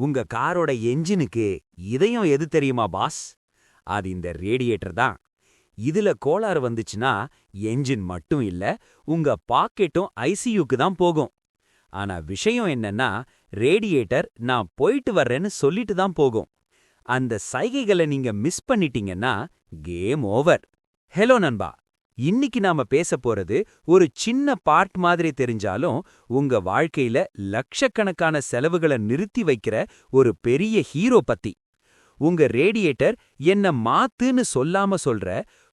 உங்க காரோட என்ஜினுக்கு இதயம் எது தெரியுமா பாஸ்? அது இந்த ரேடியேட்டர் தான். இதுல கோளாறு வந்துச்சுன்னா என்ஜின் மட்டும் இல்ல, உங்க பாக்கெட்டும் ஐசியூக்கு தான் போகும். ஆனா விஷயம் என்னன்னா, ரேடியேட்டர் நான் போயிட்டு வர்றேன்னு சொல்லிட்டு தான் போகும். அந்த சைகைகளை நீங்க மிஸ் பண்ணிட்டீங்கன்னா கேம் ஓவர். ஹலோ நண்பா, இன்னைக்கு நாம பேச போறது ஒரு சின்ன பார்ட் மாதிரி தெரிஞ்சாலும் உங்க வாழ்க்கையில லட்சக்கணக்கான செலவுகளை நிறுத்தி வைக்கிற ஒரு பெரிய ஹீரோ பத்தி. உங்க ரேடியேட்டர் என்ன மாத்துன்னு சொல்லாம சொல்ற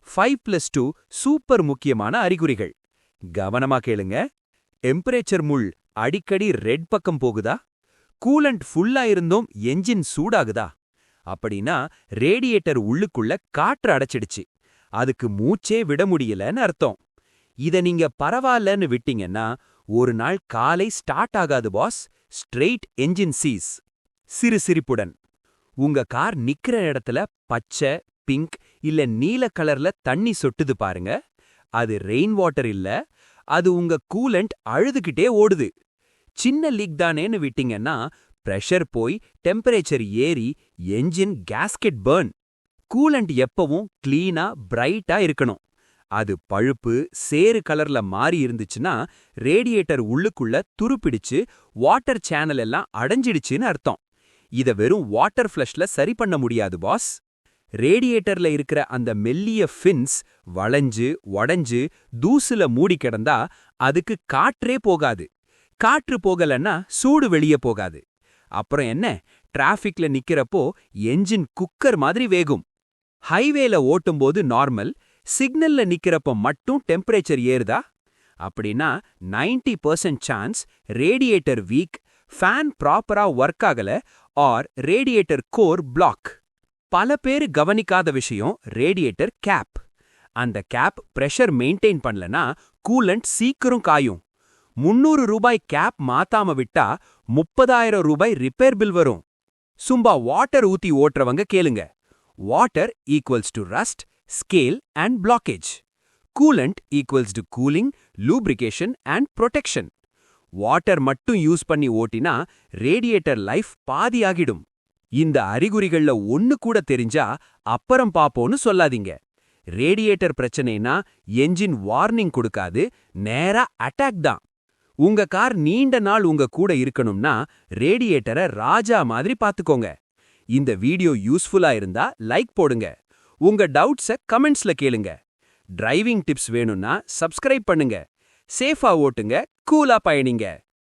5+2 சூப்பர் முக்கியமான அறிகுறிகள். கவனமா கேளுங்க. டெம்பரேச்சர் முள் அடிக்கடி ரெட் பக்கம் போகுதா? கூலண்ட் ஃபுல்லா இருந்தும் என்ஜின் சூடாகுதா? அப்படின்னா ரேடியேட்டர் உள்ளுக்குள்ள காற்று அடைச்சிடுச்சு, அதுக்கு மூச்சே விட முடியலன்னு அர்த்தம். இத நீங்க பரவாயில்லன்னு விட்டீங்கன்னா ஒரு நாள் காலை ஸ்டார்ட் ஆகாது பாஸ். Straight engine cheese. சிறு சிரிப்புடன் உங்க கார் நிக்கிற இடத்துல பச்சை, பிங்க் இல்ல நீல கலர்ல தண்ணி சொட்டுது பாருங்க. அது ரெயின் வாட்டர் இல்ல, அது உங்க கூலண்ட் அழுதுகிட்டே ஓடுது. சின்ன லீக் தானேன்னு விட்டீங்கன்னா பிரஷர் போய் டெம்பரேச்சர் ஏறி என்ஜின் கேஸ்கெட் பர்ன். கூலண்ட் எப்பவும் கிளீனா பிரைட்டா இருக்கணும். அது பழுப்பு சேறு கலர்ல மாறி இருந்துச்சுன்னா ரேடியேட்டர் உள்ளுக்குள்ள துருப்பிடிச்சு வாட்டர் சேனல் எல்லாம் அடைஞ்சிடுச்சுன்னு அர்த்தம். இத வெறும் வாட்டர் ஃப்ளஷ்ல சரி பண்ண முடியாது பாஸ். ரேடியேட்டர்ல இருக்கிற அந்த மெல்லிய ஃபின்ஸ் வளைஞ்சு உடைஞ்சு தூசுல மூடி கிடந்தா அதுக்கு காற்றே போகாது. காற்று போகலன்னா சூடு வெளியே போகாது. அப்புறம் என்ன, டிராஃபிக்ல நிக்கிறப்போ என்ஜின் குக்கர் மாதிரி வேகும். ஹைவேல ஓட்டும்போது நார்மல், சிக்னல்ல நிக்கிறப்ப மட்டும் டெம்பரேச்சர் ஏறுதா? அப்படின்னா 90% சான்ஸ் ரேடியேட்டர் வீக், ஃபேன் ப்ராப்பரா ஒர்க் ஆகல, ஆர் ரேடியேட்டர் கோர் பிளாக். பல பேரு கவனிக்காத விஷயம் ரேடியேட்டர் கேப். அந்த கேப் பிரஷர் மெயின்டைன் பண்ணலனா கூலண்ட் சீக்கிரம் காயும். 300 ரூபாய் கேப் மாத்தாம விட்டா 30,000 ரூபாய் ரிப்பேர் பில் வரும். சும்மா வாட்டர் ஊத்தி ஓட்டுறவங்க கேளுங்க. Water equals to rust, scale and blockage. Coolant equals to cooling, lubrication and protection. Water மட்டும் யூஸ் பண்ணி ஓட்டினா ரேடியேட்டர் லைஃப் பாதியாகிடும். இந்த அறிகுறிகள்ல ஒன்னு கூட தெரிஞ்சா அப்புறம் பாப்போன்னு சொல்லாதீங்க. ரேடியேட்டர் பிரச்சனைனா என்ஜின் வார்னிங் கொடுக்காது, நேரா அட்டாக் தான். உங்க கார் நீண்ட நாள் உங்க கூட இருக்கணும்னா ரேடியேட்டரை ராஜா மாதிரி பாத்துக்கோங்க. இந்த வீடியோ யூஸ்ஃபுல்லா இருந்தா லைக் போடுங்க. உங்க டவுட்ஸ கமெண்ட்ஸ்ல கேளுங்க. டிரைவிங் டிப்ஸ் வேணும்னா சப்ஸ்கிரைப் பண்ணுங்க. சேஃபா ஓட்டுங்க, கூலா பயணிங்க.